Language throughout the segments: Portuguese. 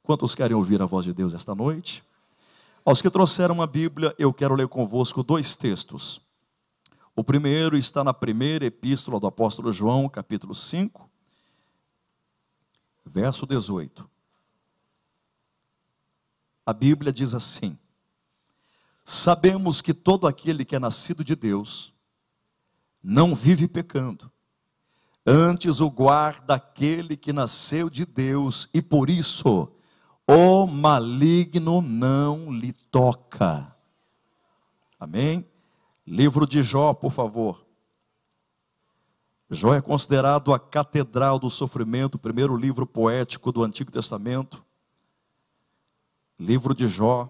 Quantos querem ouvir a voz de Deus esta noite? Aos que trouxeram uma Bíblia, eu quero ler convosco dois textos. O primeiro está na primeira epístola do apóstolo João, capítulo 5, verso 18. A Bíblia diz assim: sabemos que todo aquele que é nascido de Deus não vive pecando, antes o guarda aquele que nasceu de Deus, e por isso o maligno não lhe toca. Amém? Livro de Jó, por favor. Jó é considerado a catedral do sofrimento, o primeiro livro poético do Antigo Testamento. Livro de Jó,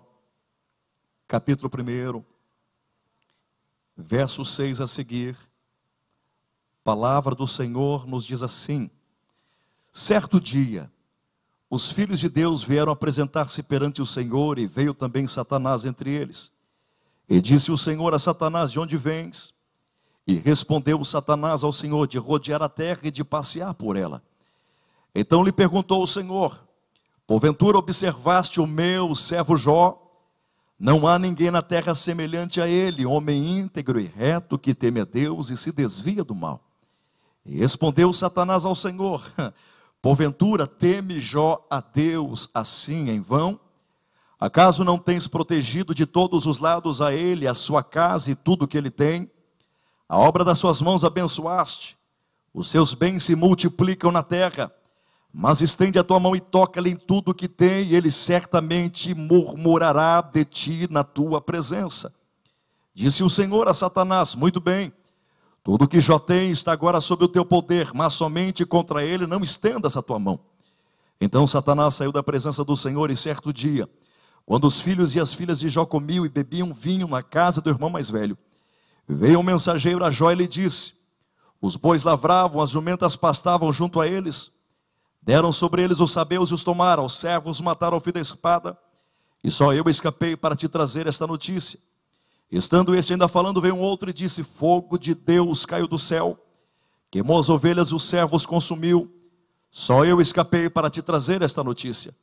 capítulo 1, verso 6 a seguir. Palavra do Senhor nos diz assim: certo dia, os filhos de Deus vieram apresentar-se perante o Senhor, e veio também Satanás entre eles. E disse o Senhor a Satanás: de onde vens? E respondeu Satanás ao Senhor: de rodear a terra e de passear por ela. Então lhe perguntou o Senhor: porventura observaste o meu servo Jó? Não há ninguém na terra semelhante a ele, homem íntegro e reto, que teme a Deus e se desvia do mal. E respondeu Satanás ao Senhor: porventura teme Jó a Deus assim em vão? Acaso não tens protegido de todos os lados a ele, a sua casa e tudo o que ele tem? A obra das suas mãos abençoaste, os seus bens se multiplicam na terra. Mas estende a tua mão e toca-lhe em tudo o que tem, e ele certamente murmurará de ti na tua presença. Disse o Senhor a Satanás: muito bem, tudo o que Jó tem está agora sob o teu poder, mas somente contra ele não estendas a tua mão. Então Satanás saiu da presença do Senhor, e certo dia, quando os filhos e as filhas de Jó comiam e bebiam vinho na casa do irmão mais velho, veio um mensageiro a Jó e lhe disse: os bois lavravam, as jumentas pastavam junto a eles. Deram sobre eles os sabeus e os tomaram, os servos mataram ao fio da espada, e só eu escapei para te trazer esta notícia. Estando este ainda falando, veio um outro e disse: fogo de Deus caiu do céu, queimou as ovelhas e os servos consumiu. Só eu escapei para te trazer esta notícia.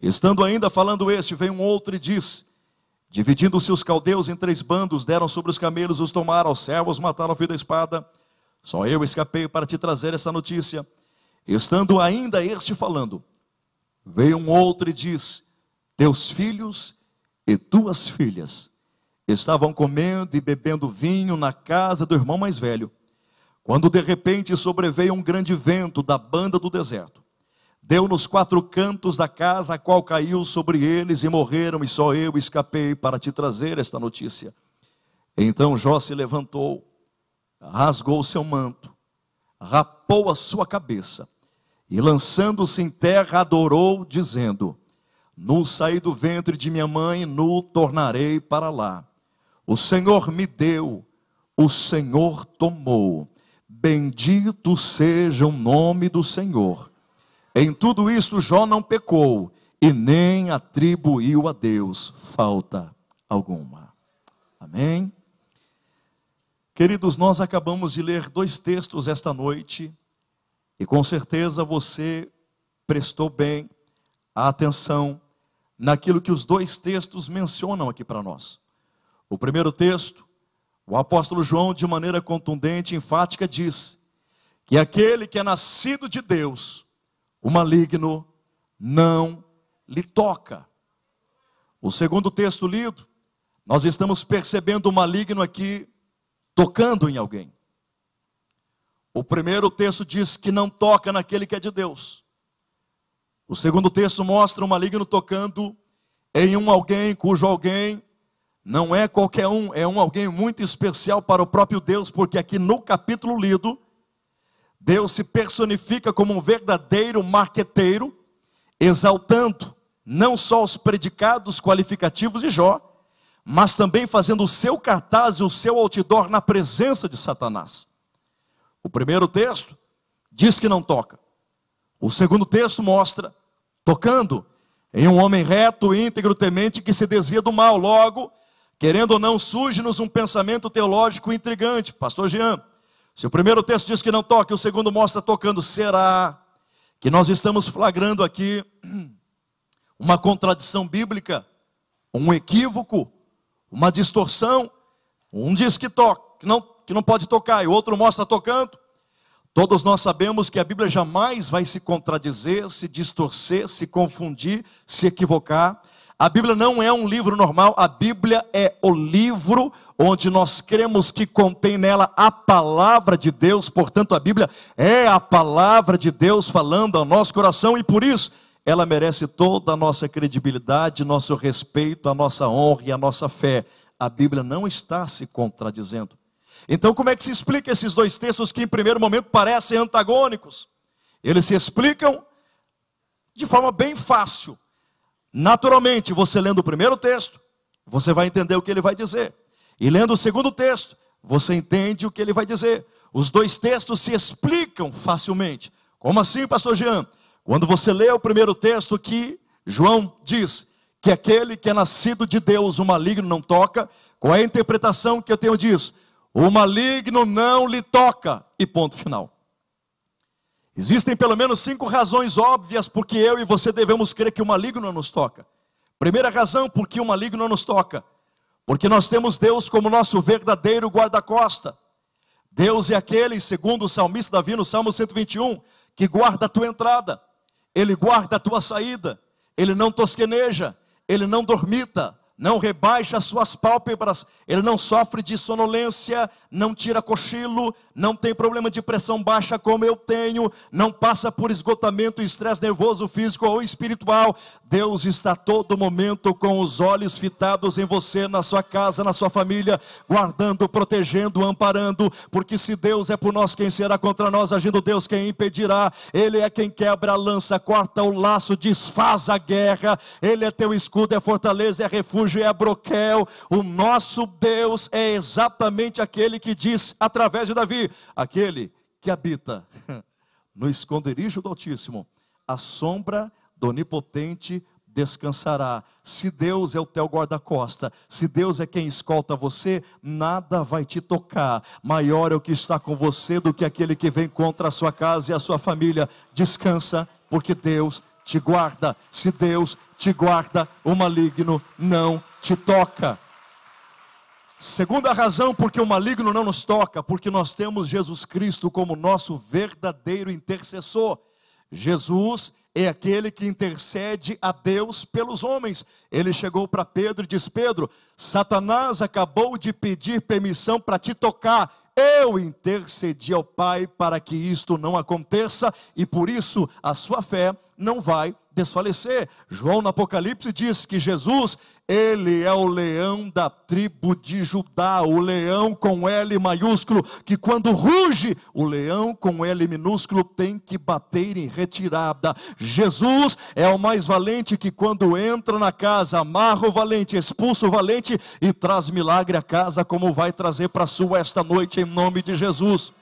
Estando ainda falando este, veio um outro e disse: dividindo-se os caldeus em 3 bandos, deram sobre os camelos e os tomaram, os servos mataram ao fio da espada. Só eu escapei para te trazer esta notícia. Estando ainda este falando, veio um outro e disse: teus filhos e tuas filhas estavam comendo e bebendo vinho na casa do irmão mais velho, quando de repente sobreveio um grande vento da banda do deserto. Deu nos 4 cantos da casa, a qual caiu sobre eles, e morreram, e só eu escapei para te trazer esta notícia. Então Jó se levantou, rasgou o seu manto, rapou a sua cabeça, e lançando-se em terra adorou, dizendo: nu saí do ventre de minha mãe, nu tornarei para lá. O Senhor me deu, o Senhor tomou, bendito seja o nome do Senhor. Em tudo isto Jó não pecou, e nem atribuiu a Deus falta alguma. Amém? Queridos, nós acabamos de ler 2 textos esta noite, e com certeza você prestou bem a atenção naquilo que os 2 textos mencionam aqui para nós. O primeiro texto, o apóstolo João, de maneira contundente e enfática, diz que aquele que é nascido de Deus, o maligno não lhe toca. O segundo texto lido, nós estamos percebendo o maligno aqui tocando em alguém. O primeiro texto diz que não toca naquele que é de Deus. O segundo texto mostra o maligno tocando em um alguém, cujo alguém não é qualquer um, é um alguém muito especial para o próprio Deus, porque aqui no capítulo lido, Deus se personifica como um verdadeiro marqueteiro, exaltando não só os predicados qualificativos de Jó, mas também fazendo o seu cartaz e o seu outdoor na presença de Satanás. O primeiro texto diz que não toca. O segundo texto mostra tocando em um homem reto, íntegro, temente, que se desvia do mal. Logo, querendo ou não, surge-nos um pensamento teológico intrigante. Pastor Jean, se o primeiro texto diz que não toca e o segundo mostra tocando, será que nós estamos flagrando aqui uma contradição bíblica, um equívoco, uma distorção. Um diz que toca, que não pode tocar, e o outro mostra tocando. Todos nós sabemos que a Bíblia jamais vai se contradizer, se distorcer, se confundir, se equivocar. A Bíblia não é um livro normal, a Bíblia é o livro onde nós cremos que contém nela a palavra de Deus. Portanto, a Bíblia é a palavra de Deus falando ao nosso coração, e por isso ela merece toda a nossa credibilidade, nosso respeito, a nossa honra e a nossa fé. A Bíblia não está se contradizendo. Então, como é que se explica esses dois textos que em primeiro momento parecem antagônicos? Eles se explicam de forma bem fácil. Naturalmente, você lendo o primeiro texto, você vai entender o que ele vai dizer. E lendo o segundo texto, você entende o que ele vai dizer. Os dois textos se explicam facilmente. Como assim, pastor Jean? Quando você lê o primeiro texto que João diz que aquele que é nascido de Deus, o maligno não toca, qual é a interpretação que eu tenho disso? O maligno não lhe toca, e ponto final. Existem pelo menos 5 razões óbvias porque eu e você devemos crer que o maligno não nos toca. Primeira razão porque o maligno não nos toca, porque nós temos Deus como nosso verdadeiro guarda-costa. Deus é aquele, segundo o salmista Davi no Salmo 121, que guarda a tua entrada, Ele guarda a tua saída, Ele não tosqueneja, Ele não dormita, não rebaixa as suas pálpebras, Ele não sofre de sonolência, não tira cochilo, não tem problema de pressão baixa como eu tenho, não passa por esgotamento e estresse nervoso, físico ou espiritual. Deus está a todo momento com os olhos fitados em você, na sua casa, na sua família, guardando, protegendo, amparando, porque se Deus é por nós, quem será contra nós? Agindo Deus, quem impedirá? Ele é quem quebra a lança, corta o laço, desfaz a guerra, Ele é teu escudo, é fortaleza, é refúgio, é broquel. O nosso Deus é exatamente aquele que diz através de Davi, aquele que habita no esconderijo do Altíssimo, a sombra do Onipotente descansará. Se Deus é o teu guarda-costa, se Deus é quem escolta você, nada vai te tocar. Maior é o que está com você do que aquele que vem contra a sua casa e a sua família. Descansa, porque Deus te guarda. Se Deus te guarda, o maligno não te toca. Segunda razão porque o maligno não nos toca, porque nós temos Jesus Cristo como nosso verdadeiro intercessor. Jesus é aquele que intercede a Deus pelos homens. Ele chegou para Pedro e disse: Pedro, Satanás acabou de pedir permissão para te tocar. Eu intercedi ao Pai para que isto não aconteça, e por isso a sua fé não vai desfalecer. João no Apocalipse diz que Jesus, Ele é o leão da tribo de Judá, o leão com L maiúsculo, que quando ruge, o leão com L minúsculo tem que bater em retirada. Jesus é o mais valente, que quando entra na casa, amarra o valente, expulsa o valente e traz milagre à casa, como vai trazer para a sua esta noite, em nome de Jesus.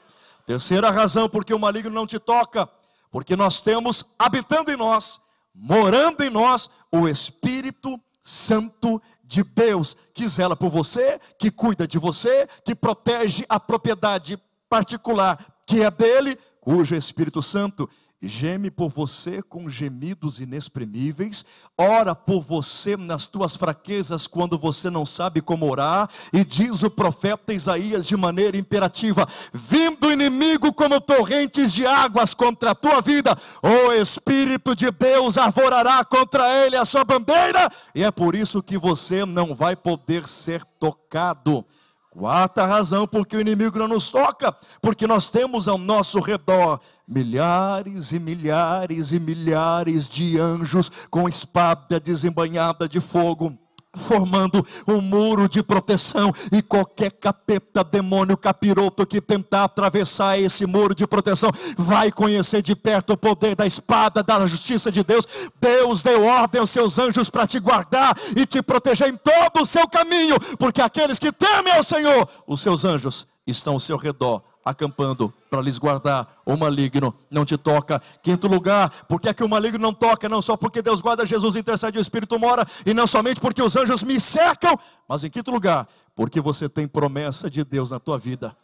Terceira razão porque o maligno não te toca, porque nós temos habitando em nós, morando em nós, o Espírito Santo de Deus, que zela por você, que cuida de você, que protege a propriedade particular que é dele, cujo Espírito Santo geme por você com gemidos inexprimíveis, ora por você nas tuas fraquezas quando você não sabe como orar, e diz o profeta Isaías de maneira imperativa: vindo o inimigo como torrentes de águas contra a tua vida, o Espírito de Deus arvorará contra ele a sua bandeira, e é por isso que você não vai poder ser tocado. Quarta razão porque o inimigo não nos toca, porque nós temos ao nosso redor milhares e milhares e milhares de anjos com espada desembainhada de fogo, formando um muro de proteção, e qualquer capeta, demônio, capiroto que tentar atravessar esse muro de proteção, vai conhecer de perto o poder da espada, da justiça de Deus. Deus deu ordem aos seus anjos para te guardar e te proteger em todo o seu caminho, porque aqueles que temem ao Senhor, os seus anjos estão ao seu redor, acampando para lhes guardar. O maligno não te toca. Quinto lugar, por que é que o maligno não toca? Não só porque Deus guarda, Jesus intercede, o Espírito mora, e não somente porque os anjos me cercam, mas em quinto lugar, porque você tem promessa de Deus na tua vida.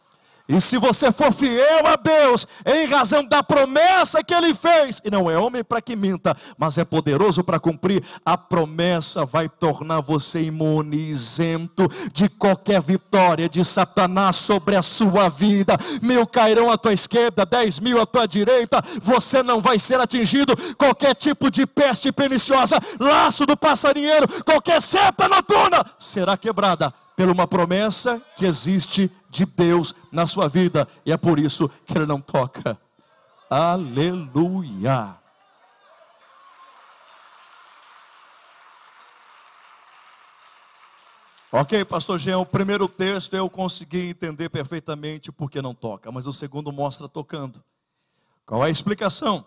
E se você for fiel a Deus, em razão da promessa que Ele fez, e não é homem para que minta, mas é poderoso para cumprir, a promessa vai tornar você imune, isento de qualquer vitória de Satanás sobre a sua vida. 1000 cairão à tua esquerda, 10.000 à tua direita, você não vai ser atingido. Qualquer tipo de peste perniciosa, laço do passarinheiro, qualquer seta noturna, será quebrada por uma promessa que existe de Deus na sua vida, e é por isso que Ele não toca. Aleluia. Ok, pastor Jean, o primeiro texto eu consegui entender perfeitamente porque não toca, mas o segundo mostra tocando. Qual é a explicação?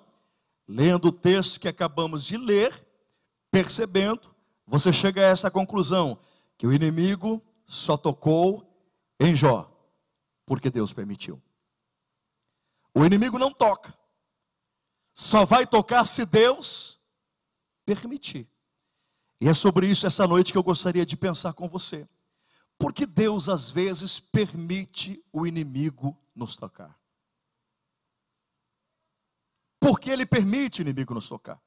Lendo o texto que acabamos de ler, percebendo, você chega a essa conclusão, que o inimigo só tocou em Jó, porque Deus permitiu. O inimigo não toca, só vai tocar se Deus permitir. E é sobre isso essa noite que eu gostaria de pensar com você. Porque Deus às vezes permite o inimigo nos tocar. Porque Ele permite o inimigo nos tocar.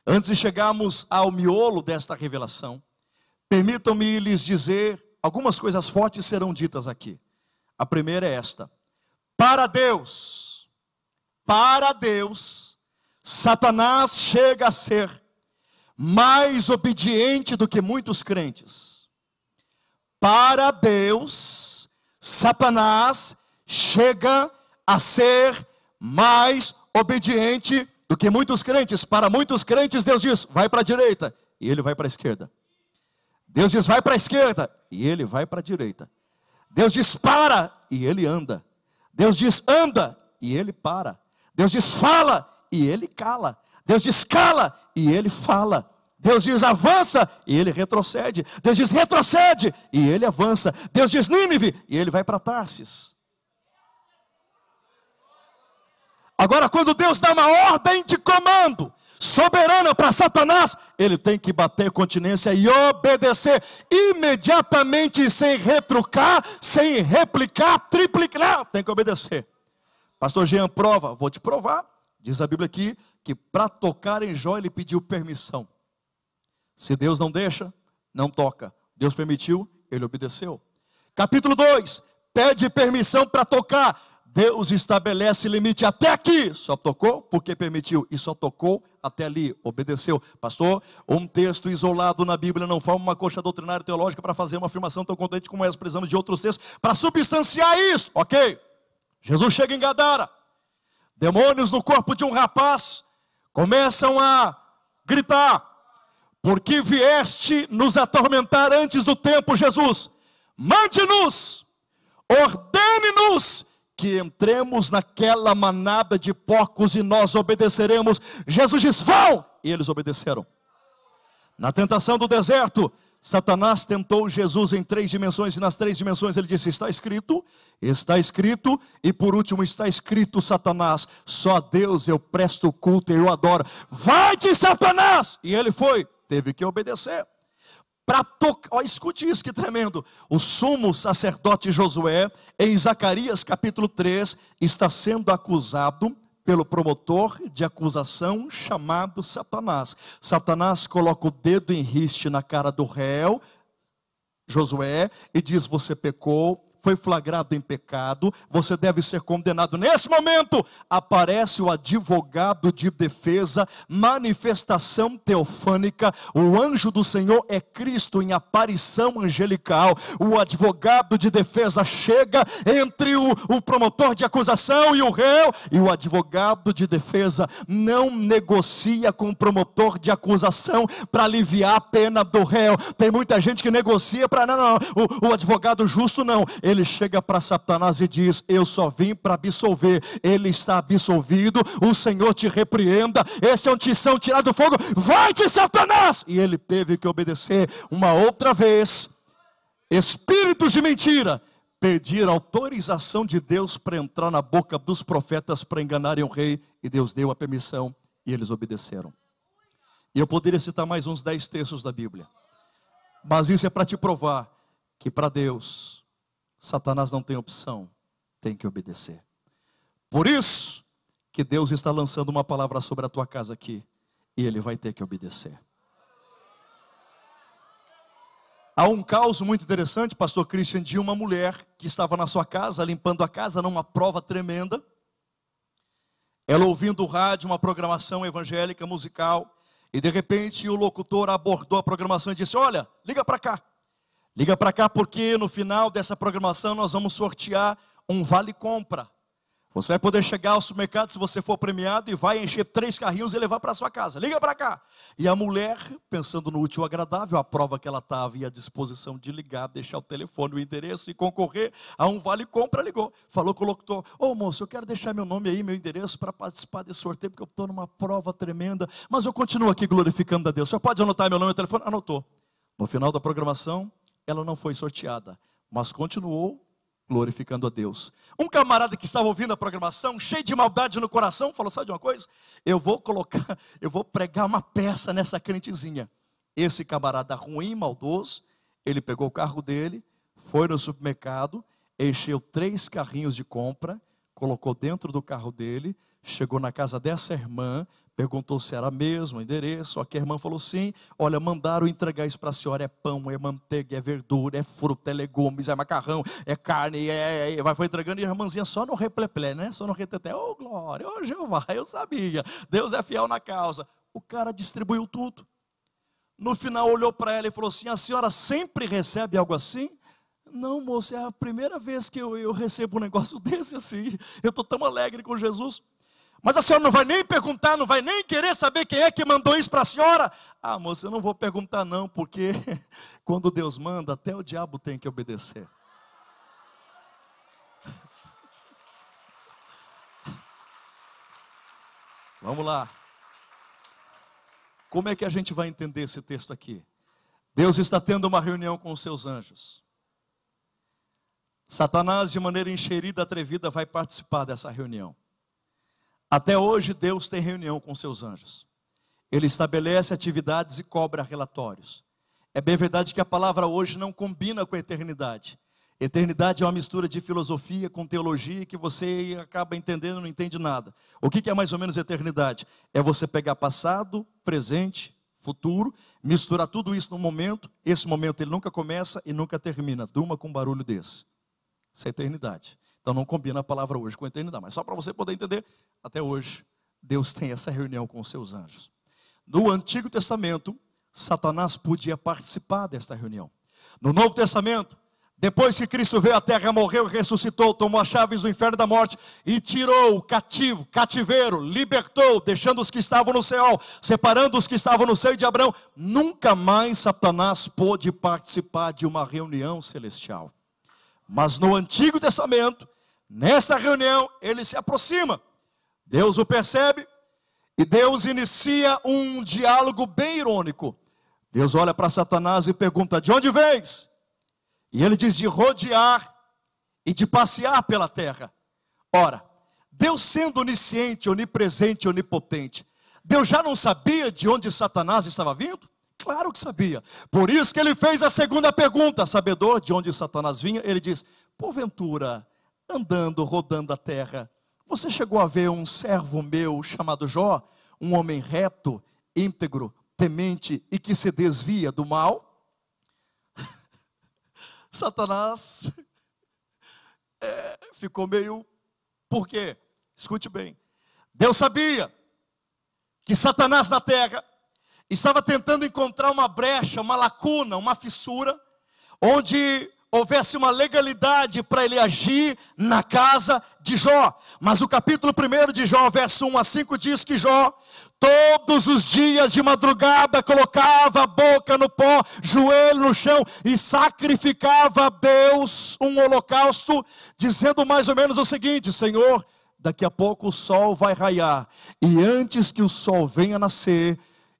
Antes de chegarmos ao miolo desta revelação, permitam-me lhes dizer, algumas coisas fortes serão ditas aqui. A primeira é esta: para Deus, Satanás chega a ser mais obediente do que muitos crentes. Para Deus, Satanás chega a ser mais obediente do que muitos crentes. Para muitos crentes, Deus diz, vai para a direita, e ele vai para a esquerda. Deus diz, vai para a esquerda, e ele vai para a direita. Deus diz, para, e ele anda. Deus diz, anda, e ele para. Deus diz, fala, e ele cala. Deus diz, cala, e ele fala. Deus diz, avança, e ele retrocede. Deus diz, retrocede, e ele avança. Deus diz, Nínive, e ele vai para Tarsis. Agora, quando Deus dá uma ordem de comando soberana para Satanás, ele tem que bater continência e obedecer imediatamente, sem retrucar, sem replicar, triplicar. Tem que obedecer. Pastor Jean, prova. Vou te provar. Diz a Bíblia aqui que para tocar em Jó ele pediu permissão. Se Deus não deixa, não toca. Deus permitiu, ele obedeceu. Capítulo 2, pede permissão para tocar. Deus estabelece limite até aqui. Só tocou porque permitiu. E só tocou até ali, obedeceu. Pastor, um texto isolado na Bíblia não forma uma coxa doutrinária teológica para fazer uma afirmação tão contundente como essa. Precisamos de outros textos para substanciar isso. Ok, Jesus chega em Gadara. Demônios no corpo de um rapaz começam a gritar: por que vieste nos atormentar antes do tempo, Jesus? Mande-nos, ordene-nos que entremos naquela manada de porcos e nós obedeceremos. Jesus diz, vão! E eles obedeceram. Na tentação do deserto, Satanás tentou Jesus em 3 dimensões, e nas 3 dimensões ele disse, está escrito, e por último está escrito, Satanás, só a Deus eu presto culto e eu adoro. Vai-te, Satanás! E ele foi, teve que obedecer. Para tocar, escute isso que tremendo. O sumo sacerdote Josué, em Zacarias capítulo 3, está sendo acusado pelo promotor de acusação chamado Satanás. Satanás coloca o dedo em riste na cara do réu, Josué, e diz, você pecou, foi flagrado em pecado, você deve ser condenado. Nesse momento, aparece o advogado de defesa, manifestação teofânica, o anjo do Senhor é Cristo em aparição angelical. O advogado de defesa chega entre o promotor de acusação e o réu, e o advogado de defesa não negocia com o promotor de acusação para aliviar a pena do réu. Tem muita gente que negocia para, não, o advogado justo não. Ele chega para Satanás e diz, eu só vim para absolver. Ele está absolvido, o Senhor te repreenda, este é um tição tirado do fogo, vai-te, Satanás! E ele teve que obedecer. Uma outra vez, espíritos de mentira pedir autorização de Deus para entrar na boca dos profetas para enganarem o rei, e Deus deu a permissão e eles obedeceram. E eu poderia citar mais uns 10 textos da Bíblia, mas isso é para te provar que para Deus Satanás não tem opção, tem que obedecer. Por isso que Deus está lançando uma palavra sobre a tua casa aqui, e ele vai ter que obedecer. Há um caso muito interessante, pastor Christian, de uma mulher que estava na sua casa, limpando a casa, numa prova tremenda. Ela ouvindo o rádio, uma programação evangélica, musical, e de repente o locutor abordou a programação e disse: olha, liga para cá. Liga para cá porque no final dessa programação nós vamos sortear um vale-compra. Você vai poder chegar ao supermercado se você for premiado e vai encher 3 carrinhos e levar para sua casa. Liga para cá. E a mulher, pensando no útil agradável, a prova que ela estava e a disposição de ligar, deixar o telefone, o endereço e concorrer a um vale-compra, ligou. Falou com o locutor: ô moço, eu quero deixar meu nome aí, meu endereço para participar desse sorteio, porque eu estou numa prova tremenda, mas eu continuo aqui glorificando a Deus. O senhor pode anotar meu nome e telefone? Anotou. No final da programação, ela não foi sorteada, mas continuou glorificando a Deus. Um camarada que estava ouvindo a programação, cheio de maldade no coração, falou: sabe de uma coisa? Eu vou pregar uma peça nessa crentezinha. Esse camarada ruim, maldoso, ele pegou o carro dele, foi no supermercado, encheu 3 carrinhos de compra, colocou dentro do carro dele, chegou na casa dessa irmã, perguntou se era mesmo o endereço, a irmã falou sim. Olha, mandaram entregar isso para a senhora, é pão, é manteiga, é verdura, é fruta, é legumes, é macarrão, é carne, foi entregando, e a irmãzinha só no repleplé, né? Só no reteté: ô glória, ô Jeová, eu sabia, Deus é fiel na causa. O cara distribuiu tudo. No final olhou para ela e falou assim: a senhora sempre recebe algo assim? Não, moça, é a primeira vez que eu recebo um negócio desse assim, eu estou tão alegre com Jesus. Mas a senhora não vai nem perguntar, não vai nem querer saber quem é que mandou isso para a senhora? Ah, moça, eu não vou perguntar não, porque quando Deus manda, até o diabo tem que obedecer. Vamos lá. Como é que a gente vai entender esse texto aqui? Deus está tendo uma reunião com os seus anjos. Satanás, de maneira enxerida, atrevida, vai participar dessa reunião. Até hoje Deus tem reunião com seus anjos. Ele estabelece atividades e cobra relatórios. É bem verdade que a palavra hoje não combina com a eternidade. Eternidade é uma mistura de filosofia com teologia que você acaba entendendo e não entende nada. O que é mais ou menos eternidade? É você pegar passado, presente, futuro, misturar tudo isso num momento. Esse momento ele nunca começa e nunca termina. Durma com um barulho desse. Isso é eternidade. Então não combina a palavra hoje com a eternidade. Mas só para você poder entender, até hoje, Deus tem essa reunião com os seus anjos. No Antigo Testamento, Satanás podia participar desta reunião. No Novo Testamento, depois que Cristo veio à terra, morreu, ressuscitou, tomou as chaves do inferno e da morte e tirou o cativeiro, libertou, deixando os que estavam no céu, separando os que estavam no seio de Abraão, nunca mais Satanás pôde participar de uma reunião celestial. Mas no Antigo Testamento, nesta reunião, ele se aproxima. Deus o percebe e Deus inicia um diálogo bem irônico. Deus olha para Satanás e pergunta: de onde vens? E ele diz: de rodear e de passear pela terra. Ora, Deus sendo onisciente, onipresente, onipotente, Deus já não sabia de onde Satanás estava vindo? Claro que sabia. Por isso que ele fez a segunda pergunta. Sabedor de onde Satanás vinha, ele diz: porventura, andando, rodando a terra, você chegou a ver um servo meu chamado Jó, um homem reto, íntegro, temente e que se desvia do mal? Satanás ficou meio... Por quê? Escute bem. Deus sabia que Satanás na terra estava tentando encontrar uma brecha, uma lacuna, uma fissura, onde houvesse uma legalidade para ele agir na casa de Jó. Mas o capítulo 1 de Jó, verso 1 a 5, diz que Jó, todos os dias de madrugada, colocava a boca no pó, joelho no chão, e sacrificava a Deus um holocausto, dizendo mais ou menos o seguinte: Senhor, daqui a pouco o sol vai raiar, e antes que o sol venha nascer,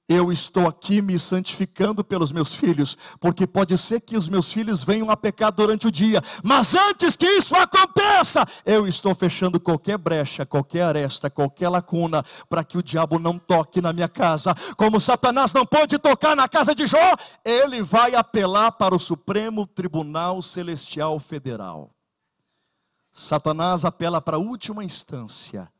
eu estou aqui me santificando pelos meus filhos, porque pode ser que os meus filhos venham a pecar durante o dia, mas antes que isso aconteça, eu estou fechando qualquer brecha, qualquer aresta, qualquer lacuna, para que o diabo não toque na minha casa. Como Satanás não pode tocar na casa de Jó, ele vai apelar para o Supremo Tribunal Celestial Federal. Satanás apela para a última instância.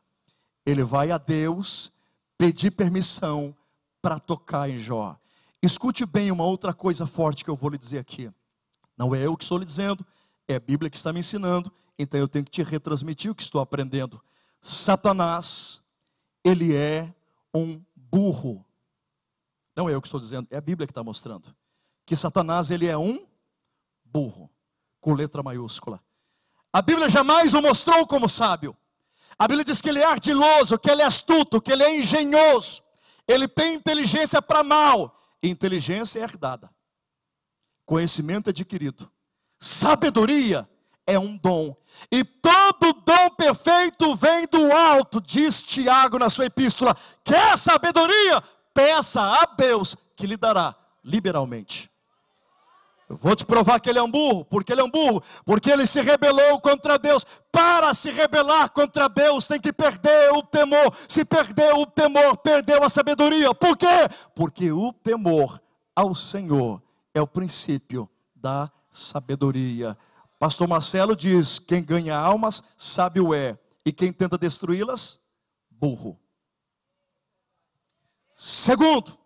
Ele vai a Deus pedir permissão para tocar em Jó. Escute bem uma outra coisa forte que eu vou lhe dizer aqui. Não é eu que estou lhe dizendo, é a Bíblia que está me ensinando, então eu tenho que te retransmitir o que estou aprendendo. Satanás, ele é um burro. Não é eu que estou dizendo, é a Bíblia que está mostrando. Que Satanás, ele é um burro, com letra maiúscula. A Bíblia jamais o mostrou como sábio. A Bíblia diz que ele é ardiloso, que ele é astuto, que ele é engenhoso. Ele tem inteligência para mal. Inteligência é herdada. Conhecimento adquirido. Sabedoria é um dom. E todo dom perfeito vem do alto, diz Tiago na sua epístola. Quer sabedoria? Peça a Deus que lhe dará liberalmente. Eu vou te provar que ele é um burro. Porque ele é um burro? Porque ele se rebelou contra Deus. Para se rebelar contra Deus, tem que perder o temor. Se perdeu o temor, perdeu a sabedoria. Por quê? Porque o temor ao Senhor é o princípio da sabedoria. Pastor Marcelo diz, quem ganha almas, sábio é. E quem tenta destruí-las, burro. Segundo,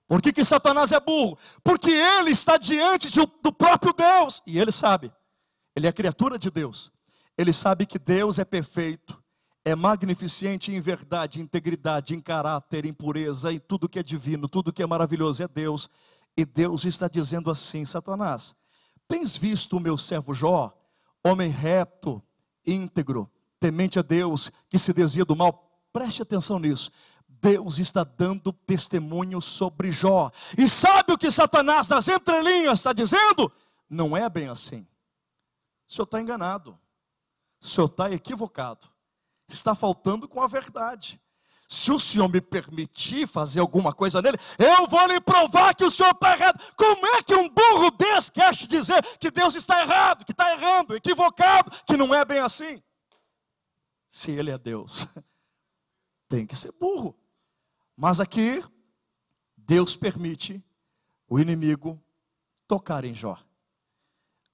por que Satanás é burro? Porque ele está diante do próprio Deus. E ele sabe, ele é criatura de Deus. Ele sabe que Deus é perfeito, é magnificente em verdade, em integridade, em caráter, em pureza, em tudo que é divino, tudo que é maravilhoso é Deus. E Deus está dizendo assim, Satanás, tens visto o meu servo Jó, homem reto, íntegro, temente a Deus, que se desvia do mal? Preste atenção nisso. Deus está dando testemunho sobre Jó. E sabe o que Satanás nas entrelinhas está dizendo? Não é bem assim. O senhor está enganado. O senhor está equivocado. Está faltando com a verdade. Se o senhor me permitir fazer alguma coisa nele, eu vou lhe provar que o senhor está errado. Como é que um burro desse quer te dizer que Deus está errado, que está errando, equivocado, que não é bem assim? Se ele é Deus, tem que ser burro. Mas aqui, Deus permite o inimigo tocar em Jó.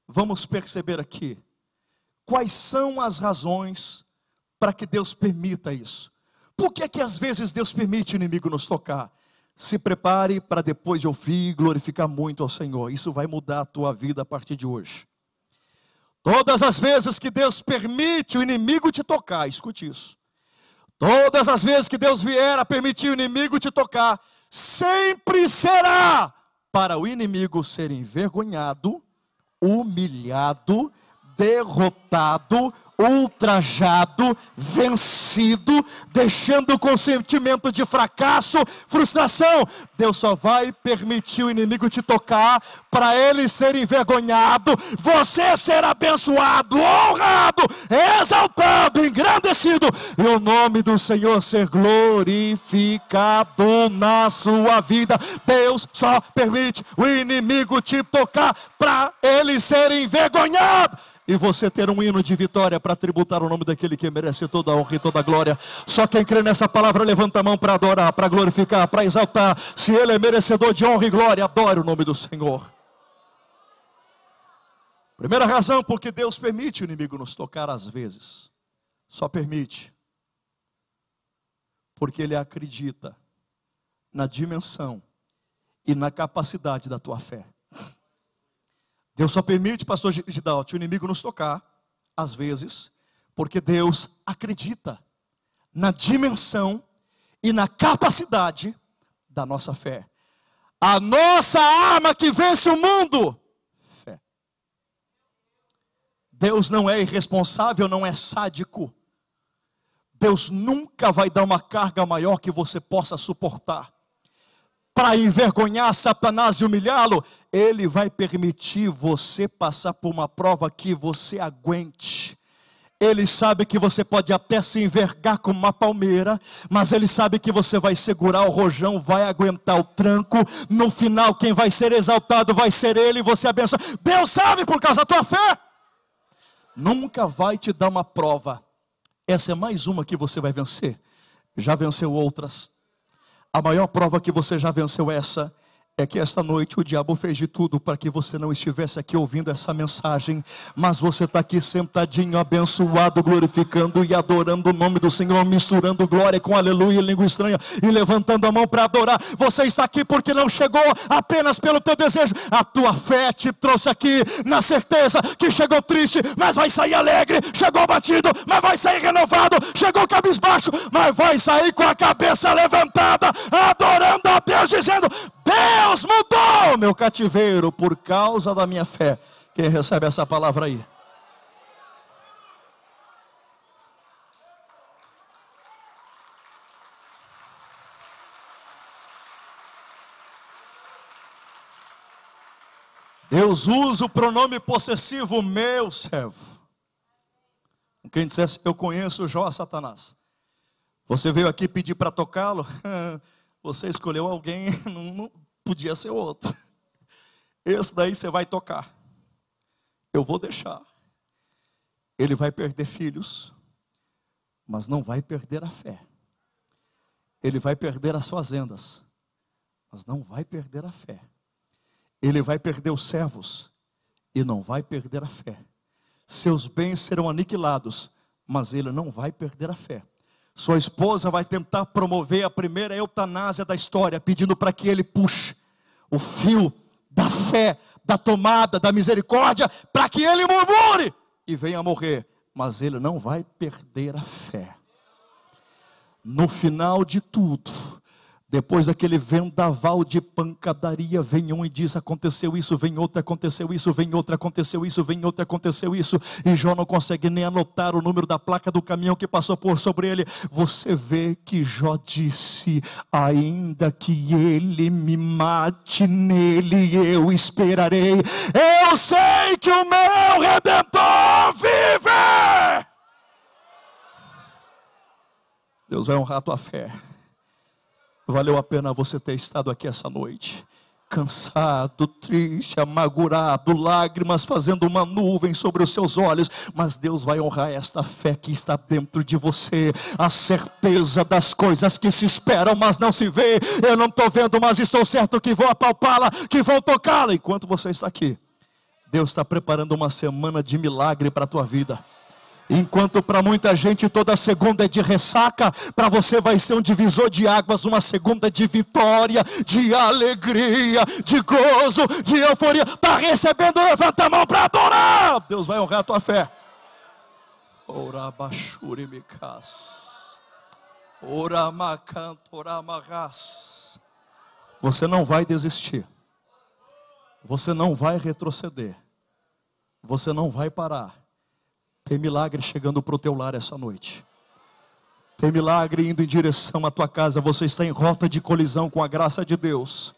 Vamos perceber aqui, quais são as razões para que Deus permita isso. Por que que às vezes Deus permite o inimigo nos tocar? Se prepare para depois de ouvir e glorificar muito ao Senhor. Isso vai mudar a tua vida a partir de hoje. Todas as vezes que Deus permite o inimigo te tocar, escute isso. Todas as vezes que Deus vier a permitir o inimigo te tocar, sempre será para o inimigo ser envergonhado, humilhado, derrotado, ultrajado, vencido, deixando com sentimento de fracasso, frustração. Deus só vai permitir o inimigo te tocar para ele ser envergonhado, você ser abençoado, honrado, exaltado, engrandecido e o nome do Senhor ser glorificado na sua vida. Deus só permite o inimigo te tocar para ele ser envergonhado e você ter um hino de vitória para tributar o nome daquele que merece toda a honra e toda a glória. Só quem crê nessa palavra levanta a mão para adorar, para glorificar, para exaltar. Se ele é merecedor de honra e glória, adore o nome do Senhor. Primeira razão porque Deus permite o inimigo nos tocar às vezes. Só permite porque ele acredita na dimensão e na capacidade da tua fé. Deus só permite, pastor Gidalti, o inimigo nos tocar, às vezes, porque Deus acredita na dimensão e na capacidade da nossa fé. A nossa arma que vence o mundo, fé. Deus não é irresponsável, não é sádico. Deus nunca vai dar uma carga maior que você possa suportar. Para envergonhar Satanás e humilhá-lo, ele vai permitir você passar por uma prova que você aguente. Ele sabe que você pode até se envergar como uma palmeira, mas ele sabe que você vai segurar o rojão, vai aguentar o tranco. No final, quem vai ser exaltado vai ser ele e você abençoa. Deus sabe por causa da tua fé. Nunca vai te dar uma prova. Essa é mais uma que você vai vencer. Já venceu outras. A maior prova que você já venceu essa É que esta noite o diabo fez de tudo para que você não estivesse aqui ouvindo essa mensagem, mas você está aqui sentadinho, abençoado, glorificando e adorando o nome do Senhor, misturando glória com aleluia, língua estranha, e levantando a mão para adorar. Você está aqui porque não chegou apenas pelo teu desejo, a tua fé te trouxe aqui na certeza que chegou triste, mas vai sair alegre, chegou batido, mas vai sair renovado, chegou cabisbaixo, mas vai sair com a cabeça levantada, adorando a Deus, dizendo: Deus mudou meu cativeiro por causa da minha fé. Quem recebe essa palavra aí? Deus usa o pronome possessivo, meu servo. Quem dissesse: eu conheço Jó, Satanás. Você veio aqui pedir para tocá-lo? Você escolheu alguém, não podia ser outro. Esse daí você vai tocar. Eu vou deixar. Ele vai perder filhos, mas não vai perder a fé. Ele vai perder as fazendas, mas não vai perder a fé. Ele vai perder os servos e não vai perder a fé. Seus bens serão aniquilados, mas ele não vai perder a fé. Sua esposa vai tentar promover a primeira eutanásia da história, pedindo para que ele puxe o fio da fé, da tomada, da misericórdia, para que ele murmure e venha a morrer. Mas ele não vai perder a fé. No final de tudo, depois daquele vendaval de pancadaria, vem um e diz: aconteceu isso, vem outro, aconteceu isso, vem outro, aconteceu isso, vem outro, aconteceu isso. E Jó não consegue nem anotar o número da placa do caminhão que passou por sobre ele. Você vê que Jó disse: ainda que ele me mate, nele eu esperarei. Eu sei que o meu Redentor vive. Deus vai honrar a tua fé. Valeu a pena você ter estado aqui essa noite, cansado, triste, amargurado, lágrimas fazendo uma nuvem sobre os seus olhos, mas Deus vai honrar esta fé que está dentro de você, a certeza das coisas que se esperam, mas não se vê. Eu não estou vendo, mas estou certo que vou apalpá-la, que vou tocá-la. Enquanto você está aqui, Deus está preparando uma semana de milagre para a tua vida. Enquanto para muita gente toda segunda é de ressaca, para você vai ser um divisor de águas, uma segunda de vitória, de alegria, de gozo, de euforia. Está recebendo? Levanta a mão para adorar. Deus vai honrar a tua fé. Você não vai desistir. Você não vai retroceder. Você não vai parar. Tem milagre chegando para o teu lar essa noite. Tem milagre indo em direção à tua casa. Você está em rota de colisão com a graça de Deus.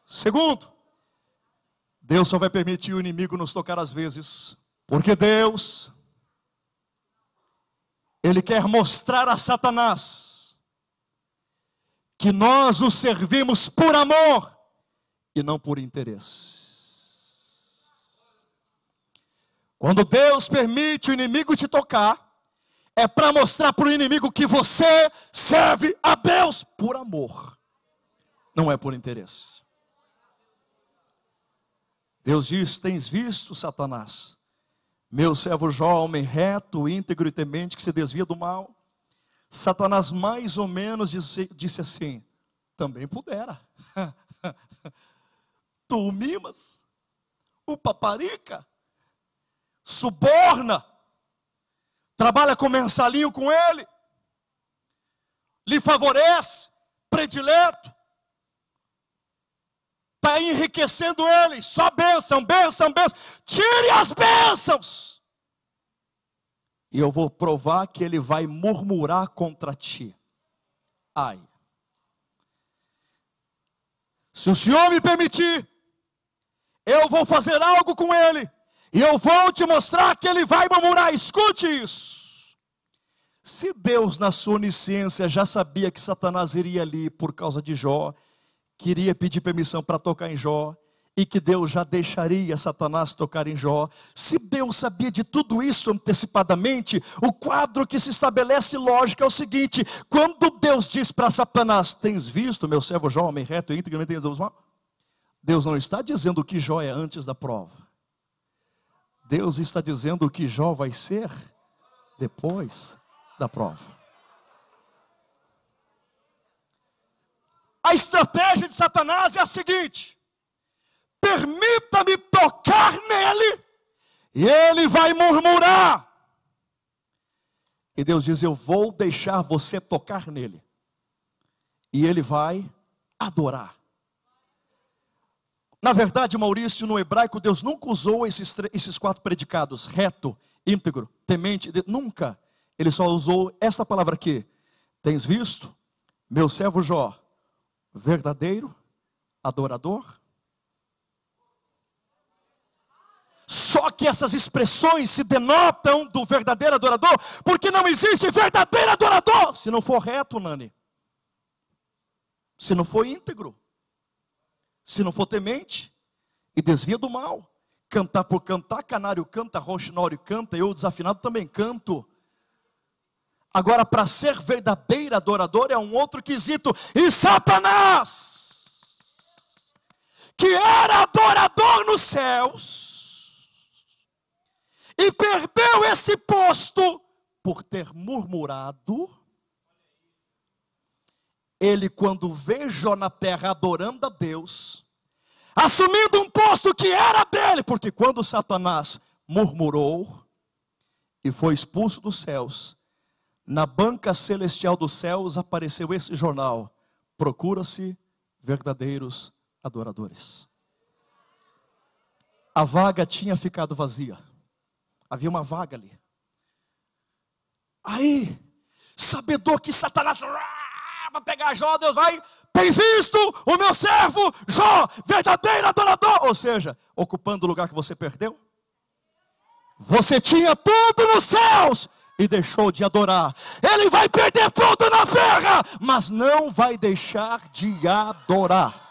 Segundo, Deus só vai permitir o inimigo nos tocar às vezes, porque Deus, Ele quer mostrar a Satanás que nós o servimos por amor e não por interesse. Quando Deus permite o inimigo te tocar, é para mostrar para o inimigo que você serve a Deus por amor, não é por interesse. Deus diz: tens visto, Satanás, meu servo Jó, homem reto, íntegro e temente, que se desvia do mal. Satanás mais ou menos disse assim: também pudera. Tu o mimas, o paparica, suborna, trabalha com mensalinho com ele, lhe favorece, predileto, está enriquecendo ele, só bênção, bênção, bênção. Tire as bênçãos, e eu vou provar que ele vai murmurar contra ti. Ai, se o Senhor me permitir, eu vou fazer algo com ele, e eu vou te mostrar que ele vai murmurar. Escute isso. Se Deus na sua onisciência já sabia que Satanás iria ali por causa de Jó, queria pedir permissão para tocar em Jó, e que Deus já deixaria Satanás tocar em Jó. Se Deus sabia de tudo isso antecipadamente, o quadro que se estabelece lógico é o seguinte: quando Deus diz para Satanás: tens visto meu servo Jó, homem reto e íntegro, Deus não está dizendo que Jó é antes da prova. Deus está dizendo que Jó vai ser depois da prova. A estratégia de Satanás é a seguinte: permita-me tocar nele, e ele vai murmurar. E Deus diz: eu vou deixar você tocar nele, e ele vai adorar. Na verdade, Maurício, no hebraico, Deus nunca usou esses 4 predicados: reto, íntegro, temente, nunca. Ele só usou essa palavra aqui: tens visto meu servo Jó, verdadeiro adorador? Só que essas expressões se denotam do verdadeiro adorador, porque não existe verdadeiro adorador se não for reto, Nani, se não for íntegro, se não for temente e desvia do mal. Cantar por cantar, canário canta, roxinório canta, eu desafinado também canto. Agora, para ser verdadeiro adorador é um outro quesito. E Satanás, que era adorador nos céus, e perdeu esse posto por ter murmurado, ele, quando vê Jó na terra adorando a Deus, assumindo um posto que era dele, porque quando Satanás murmurou e foi expulso dos céus, na banca celestial dos céus apareceu esse jornal: procura-se verdadeiros adoradores. A vaga tinha ficado vazia, havia uma vaga ali. Aí, sabedor que Satanás vai pegar Jó, Deus vai: tens visto o meu servo Jó, verdadeiro adorador? Ou seja, ocupando o lugar que você perdeu. Você tinha tudo nos céus e deixou de adorar. Ele vai perder tudo na terra, mas não vai deixar de adorar.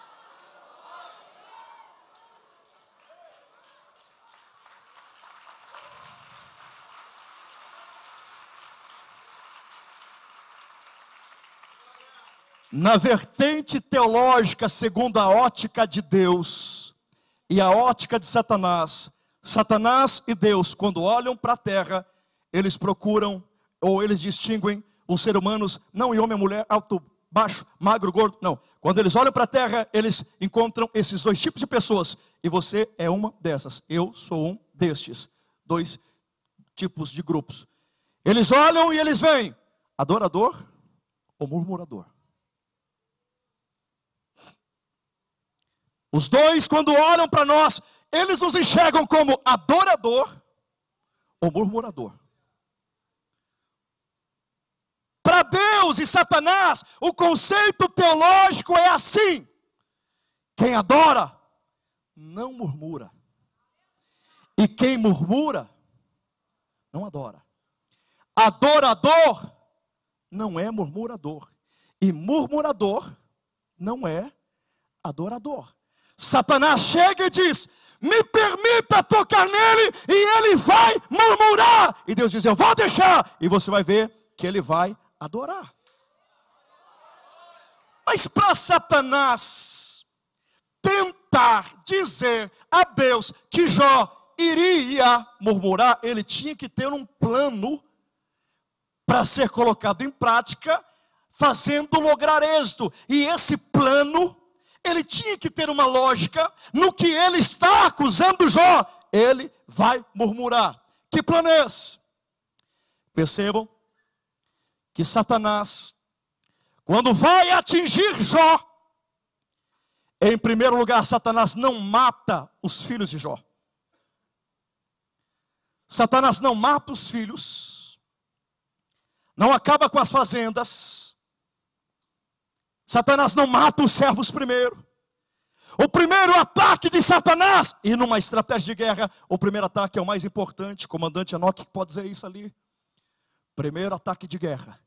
Na vertente teológica, segundo a ótica de Deus e a ótica de Satanás, Satanás e Deus, quando olham para a terra, eles procuram, ou eles distinguem os seres humanos, não em homem e mulher, alto, baixo, magro, gordo, não. Quando eles olham para a terra, eles encontram esses 2 tipos de pessoas, e você é uma dessas, eu sou um destes, 2 tipos de grupos. Eles olham e eles veem adorador ou murmurador. Os 2, quando olham para nós, eles nos enxergam como adorador ou murmurador. Para Deus e Satanás, o conceito teológico é assim: quem adora, não murmura. E quem murmura, não adora. Adorador não é murmurador. E murmurador não é adorador. Satanás chega e diz: me permita tocar nele, e ele vai murmurar. E Deus diz: eu vou deixar. E você vai ver que ele vai adorar. Mas para Satanás tentar dizer a Deus que Jó iria murmurar, ele tinha que ter um plano para ser colocado em prática, fazendo lograr êxito. E esse plano, ele tinha que ter uma lógica. No que ele está acusando Jó, ele vai murmurar. Que plano é esse? Percebam que Satanás, quando vai atingir Jó, em primeiro lugar, Satanás não mata os filhos de Jó. Satanás não mata os filhos, não acaba com as fazendas. Satanás não mata os servos primeiro. O primeiro ataque de Satanás, e numa estratégia de guerra, o primeiro ataque é o mais importante. Comandante Enoque pode dizer isso ali. Primeiro ataque de guerra,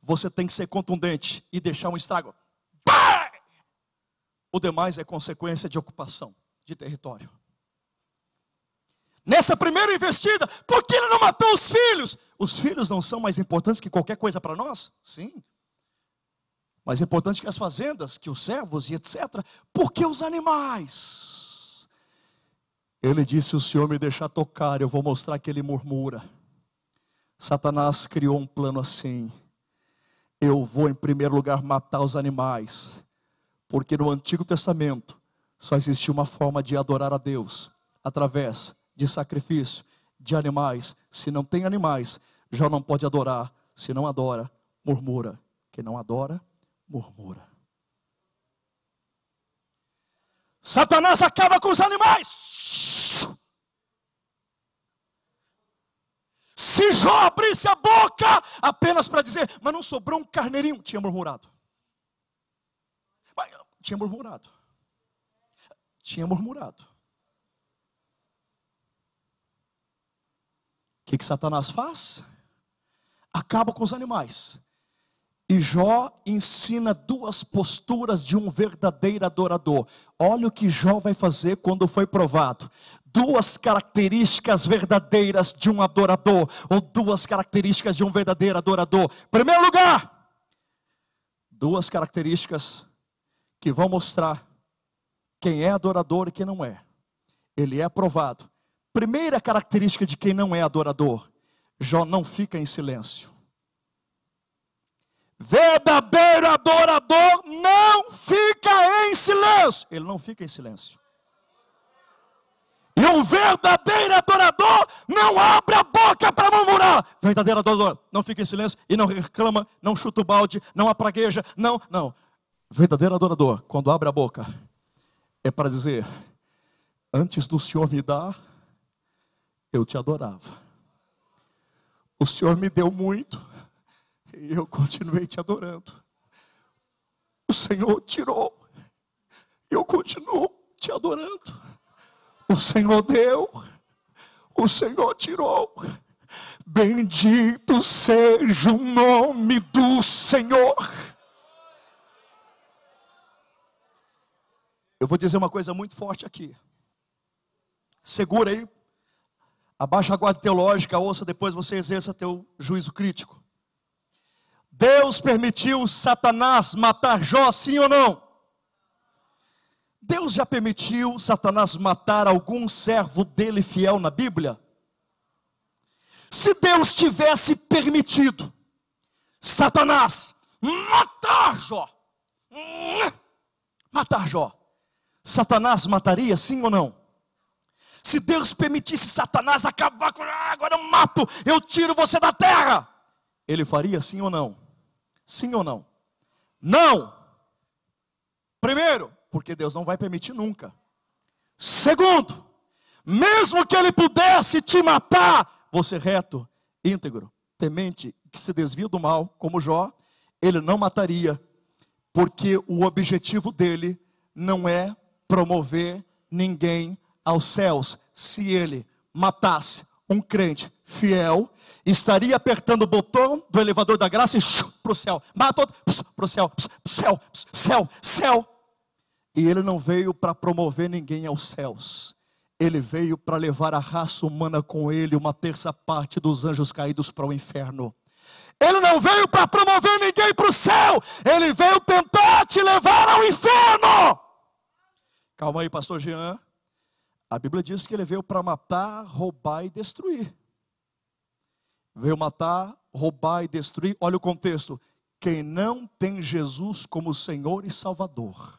você tem que ser contundente e deixar um estrago. O demais é consequência de ocupação, de território. Nessa primeira investida, por que ele não matou os filhos? Os filhos não são mais importantes que qualquer coisa para nós? Sim. Mais importante que as fazendas, que os servos e etc. Por que os animais? Ele disse, se o Senhor me deixar tocar, eu vou mostrar que ele murmura. Satanás criou um plano assim. Eu vou em primeiro lugar matar os animais. Porque no Antigo Testamento só existia uma forma de adorar a Deus. Através de sacrifício de animais. Se não tem animais, já não pode adorar. Se não adora, murmura. Quem não adora, murmura. Satanás acaba com os animais. Se Jó abrisse a boca apenas para dizer, mas não sobrou um carneirinho, tinha murmurado. Tinha murmurado. Tinha murmurado. O que Satanás faz? Acaba com os animais. E Jó ensina duas posturas de um verdadeiro adorador. Olha o que Jó vai fazer quando foi provado. Duas características verdadeiras de um adorador. Ou duas características de um verdadeiro adorador. Primeiro lugar, duas características que vão mostrar quem é adorador e quem não é. Ele é provado. Primeira característica de quem não é adorador. Jó não fica em silêncio. Verdadeiro adorador não fica em silêncio. Ele não fica em silêncio. E um verdadeiro adorador não abre a boca para murmurar. Verdadeiro adorador não fica em silêncio e não reclama, não chuta o balde, não apragueja, não. Verdadeiro adorador, quando abre a boca, é para dizer, antes do Senhor me dar, eu te adorava. O Senhor me deu muito, e eu continuei te adorando. O Senhor tirou, e eu continuo te adorando. O Senhor deu, o Senhor tirou. Bendito seja o nome do Senhor. Eu vou dizer uma coisa muito forte aqui. Segura aí. Abaixa a guarda teológica, ouça, depois você exerça teu juízo crítico. Deus permitiu Satanás matar Jó, sim ou não? Deus já permitiu Satanás matar algum servo dele fiel na Bíblia? Se Deus tivesse permitido Satanás matar Jó, Satanás mataria, sim ou não? Se Deus permitisse Satanás acabar com, agora eu mato, eu tiro você da terra, ele faria sim ou não? Sim ou não? Não! Primeiro, porque Deus não vai permitir nunca. Segundo, mesmo que ele pudesse te matar, você reto, íntegro, temente, que se desvia do mal, como Jó, ele não mataria, porque o objetivo dele não é promover ninguém aos céus. Se ele matasse um crente fiel, estaria apertando o botão do elevador da graça e para o céu, matou para o céu, céu. E ele não veio para promover ninguém aos céus. Ele veio para levar a raça humana com ele, uma terça parte dos anjos caídos para o inferno. Ele não veio para promover ninguém para o céu. Ele veio tentar te levar ao inferno. Calma aí, pastor Jean. A Bíblia diz que ele veio para matar, roubar e destruir. Veio matar, roubar e destruir. Olha o contexto. Quem não tem Jesus como Senhor e Salvador.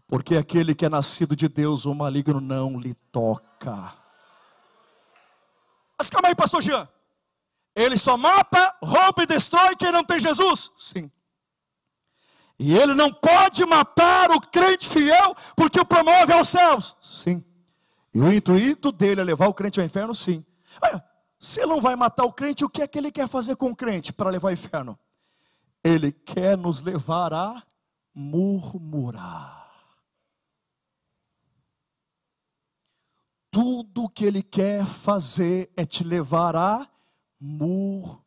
Porque aquele que é nascido de Deus, o maligno não lhe toca. Mas calma aí, pastor Jean. Ele só mata, rouba e destrói quem não tem Jesus? Sim. E ele não pode matar o crente fiel porque o promove aos céus? Sim. E o intuito dele é levar o crente ao inferno? Sim. Se ele não vai matar o crente, o que é que ele quer fazer com o crente para levar ao inferno? Ele quer nos levar a murmurar. Tudo que ele quer fazer é te levar a murmurar.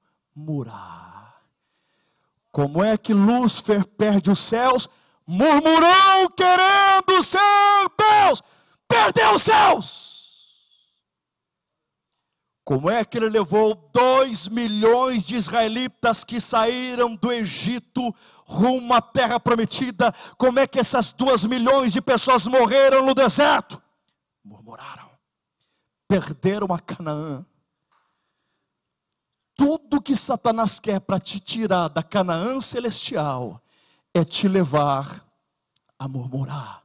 Como é que Lúcifer perde os céus? Murmurou querendo ser Deus. perdeu os céus. Como é que ele levou 2 milhões de israelitas que saíram do Egito rumo à terra prometida? Como é que essas 2 milhões de pessoas morreram no deserto? Murmuraram, perderam a Canaã. Tudo que Satanás quer para te tirar da Canaã celestial é te levar a murmurar.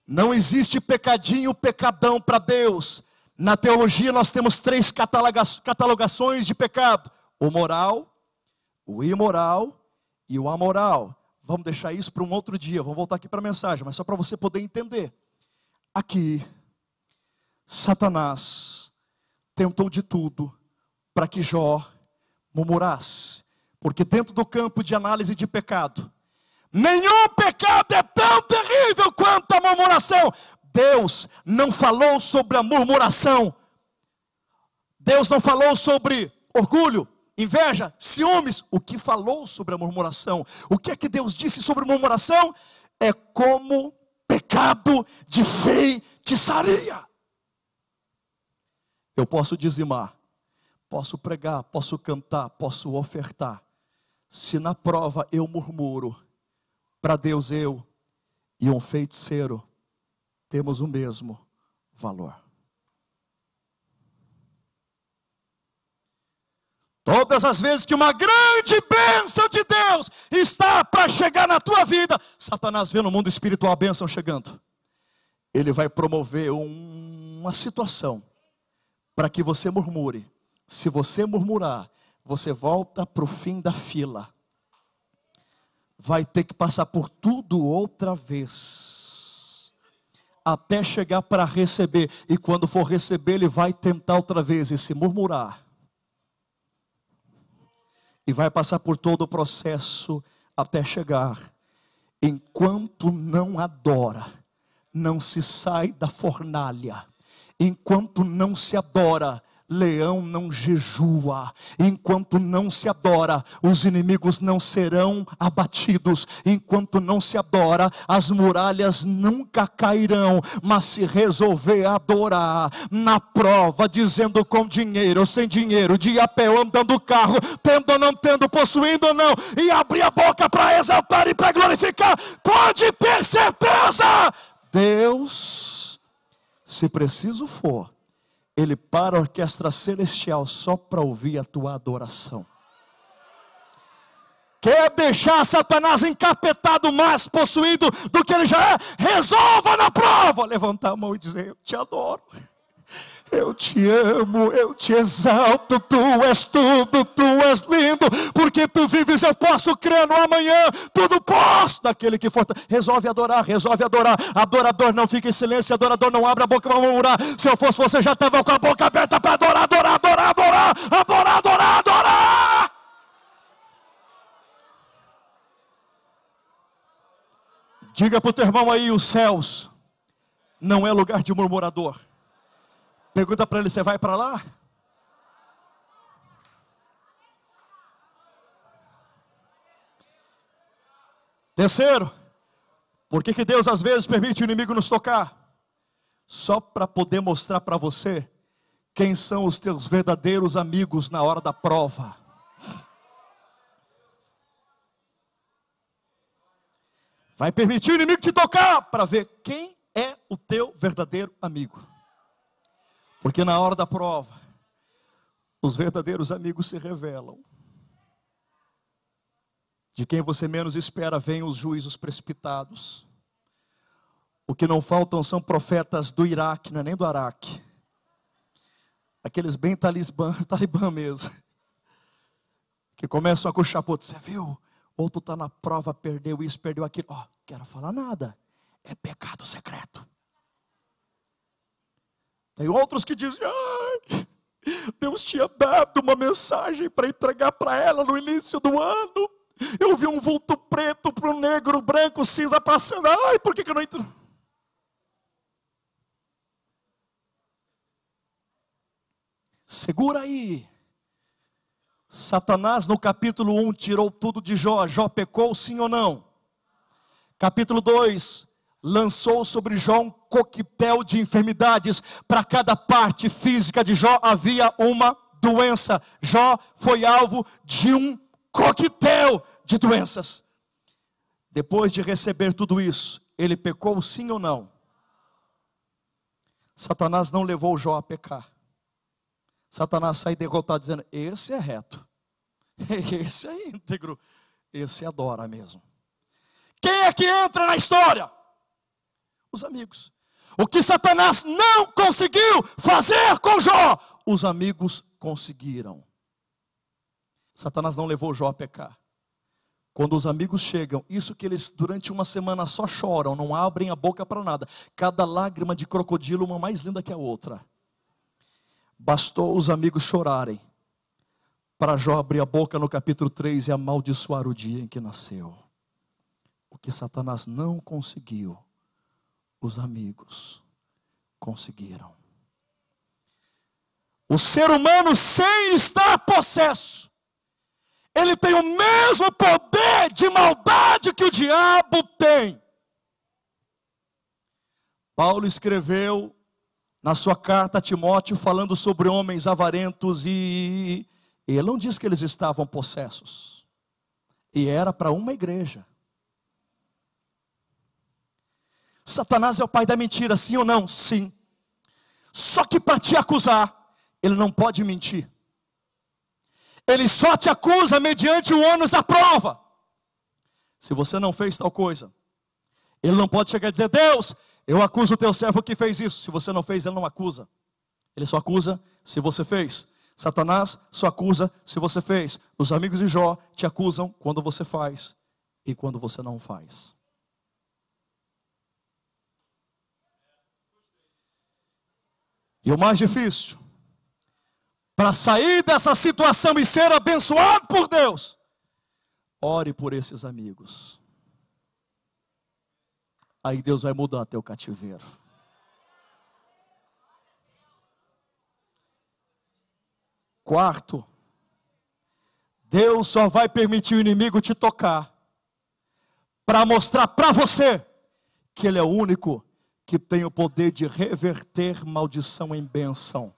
Não existe pecadinho, pecadão para Deus. Na teologia nós temos 3 catalogações de pecado: o moral, o imoral e o amoral. Vamos deixar isso para um outro dia, vamos voltar aqui para a mensagem, mas só para você poder entender. Aqui, Satanás tentou de tudo para que Jó murmurasse, porque dentro do campo de análise de pecado, nenhum pecado é tão terrível quanto a murmuração. Deus não falou sobre a murmuração. Deus não falou sobre orgulho, inveja, ciúmes. O que falou sobre a murmuração? O que é que Deus disse sobre murmuração? É como pecado de feitiçaria. Eu posso dizimar, posso pregar, posso cantar, posso ofertar. Se na prova eu murmuro, para Deus eu e um feiticeiro temos o mesmo valor. Todas as vezes que uma grande bênção de Deus está para chegar na tua vida, Satanás vê no mundo espiritual a bênção chegando. Ele vai promover uma situação para que você murmure. Se você murmurar, você volta para o fim da fila. Vai ter que passar por tudo outra vez, até chegar para receber. E quando for receber, ele vai tentar outra vez e se murmurar. E vai passar por todo o processo até chegar. Enquanto não adora, não se sai da fornalha. Enquanto não se adora, leão não jejua. Enquanto não se adora, os inimigos não serão abatidos. Enquanto não se adora, as muralhas nunca cairão. Mas se resolver adorar na prova, dizendo com dinheiro ou sem dinheiro, de a pé ou andando carro, tendo ou não tendo, possuindo ou não, e abrir a boca para exaltar e para glorificar, pode ter certeza, Deus, se preciso for, Ele para a orquestra celestial só para ouvir a tua adoração. Quer deixar Satanás encapetado, mais possuído do que ele já é? Resolva na prova. Levantar a mão e dizer: eu te adoro, eu te amo, eu te exalto, tu és tudo, tu és lindo, porque tu vives, eu posso crer no amanhã, tudo posso daquele que for. Resolve adorar, adorador não fica em silêncio, adorador não abre a boca para murmurar. Se eu fosse você, já estava com a boca aberta para adorar. Diga para o teu irmão aí: os céus não é lugar de murmurador. Pergunta para ele: você vai para lá? Terceiro, por que Deus às vezes permite o inimigo nos tocar? Só para poder mostrar para você quem são os teus verdadeiros amigos na hora da prova. Vai permitir o inimigo te tocar para ver quem é o teu verdadeiro amigo. Porque na hora da prova, os verdadeiros amigos se revelam. De quem você menos espera, vêm os juízos precipitados. O que não faltam são profetas do Iraque, não é nem do Araque. Aqueles bem talibã mesmo. Que começam a coxar para outro: você viu? Outro está na prova, perdeu isso, perdeu aquilo. Ó, quero falar nada. É pecado secreto. Tem outros que dizem: ai, Deus tinha dado uma mensagem para entregar para ela no início do ano. Eu vi um vulto preto para o negro, branco, cinza passando. Ai, por que eu não entro? Segura aí. Satanás no capítulo 1 tirou tudo de Jó. Jó pecou, sim ou não? Capítulo 2, lançou sobre Jó um coquetel de enfermidades. Para cada parte física de Jó havia uma doença. Jó foi alvo de um coquetel de doenças. Depois de receber tudo isso, ele pecou sim ou não? Satanás não levou Jó a pecar. Satanás sai derrotado dizendo: esse é reto, esse é íntegro, esse adora mesmo. Quem é que entra na história? Os amigos. O que Satanás não conseguiu fazer com Jó, os amigos conseguiram. Satanás não levou Jó a pecar. Quando os amigos chegam, isso que eles durante uma semana só choram, não abrem a boca para nada. Cada lágrima de crocodilo, uma mais linda que a outra. Bastou os amigos chorarem para Jó abrir a boca no capítulo 3 e amaldiçoar o dia em que nasceu. O que Satanás não conseguiu, os amigos conseguiram. O ser humano, sem estar possesso, ele tem o mesmo poder de maldade que o diabo tem. Paulo escreveu na sua carta a Timóteo falando sobre homens avarentos, e ele não diz que eles estavam possessos. E era para uma igreja. Satanás é o pai da mentira, sim ou não? Sim. Só que para te acusar, ele não pode mentir. Ele só te acusa mediante o ônus da prova. Se você não fez tal coisa, ele não pode chegar e dizer: Deus, eu acuso o teu servo que fez isso. Se você não fez, ele não acusa. Ele só acusa se você fez. Satanás só acusa se você fez. Os amigos de Jó te acusam quando você faz e quando você não faz. E o mais difícil, para sair dessa situação e ser abençoado por Deus, ore por esses amigos. Aí Deus vai mudar teu cativeiro. Quarto, Deus só vai permitir o inimigo te tocar para mostrar para você que Ele é o único que tem o poder de reverter maldição em bênção.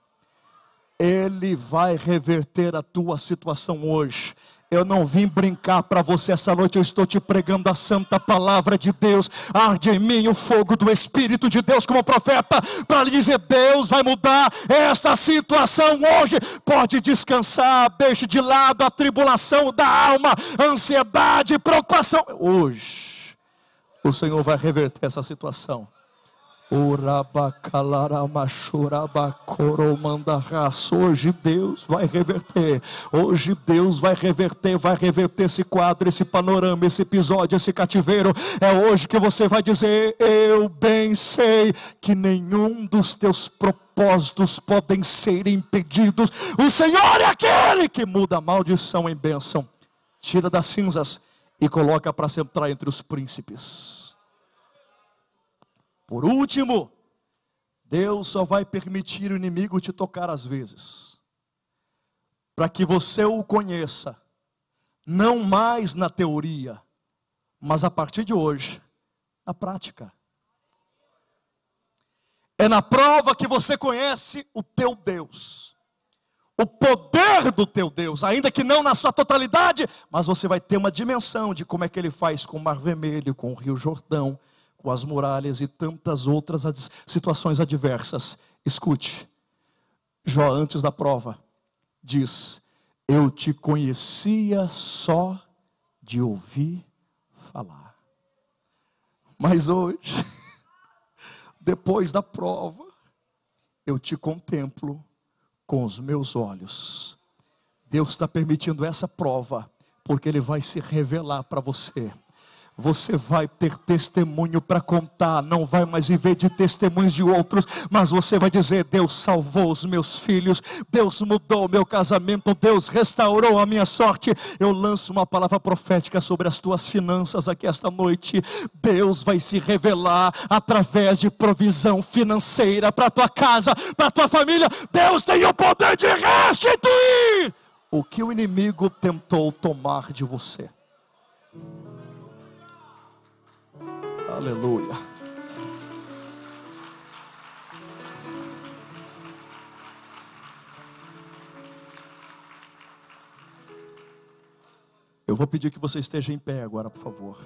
Ele vai reverter a tua situação hoje. Eu não vim brincar para você essa noite, eu estou te pregando a santa palavra de Deus. Arde em mim o fogo do Espírito de Deus como profeta, para lhe dizer: Deus vai mudar esta situação hoje. Pode descansar, deixe de lado a tribulação da alma, ansiedade, preocupação. Hoje, o Senhor vai reverter essa situação. Hoje Deus vai reverter. Hoje Deus vai reverter esse quadro, esse panorama, esse episódio, esse cativeiro. É hoje que você vai dizer: eu bem sei que nenhum dos teus propósitos podem ser impedidos. O Senhor é aquele que muda a maldição em bênção, tira das cinzas e coloca para sentar entre os príncipes. Por último, Deus só vai permitir o inimigo te tocar às vezes, para que você o conheça, não mais na teoria, mas a partir de hoje, na prática. É na prova que você conhece o teu Deus, o poder do teu Deus, ainda que não na sua totalidade, mas você vai ter uma dimensão de como é que Ele faz com o Mar Vermelho, com o Rio Jordão, com as muralhas e tantas outras situações adversas. Escute, Jó antes da prova diz: eu te conhecia só de ouvir falar, mas hoje, depois da prova, eu te contemplo com os meus olhos. Deus está permitindo essa prova, porque Ele vai se revelar para você. Você vai ter testemunho para contar, não vai mais viver de testemunhos de outros, mas você vai dizer: Deus salvou os meus filhos, Deus mudou o meu casamento, Deus restaurou a minha sorte. Eu lanço uma palavra profética sobre as tuas finanças aqui esta noite. Deus vai se revelar através de provisão financeira para a tua casa, para a tua família. Deus tem o poder de restituir o que o inimigo tentou tomar de você. Aleluia. Eu vou pedir que você esteja em pé agora, por favor.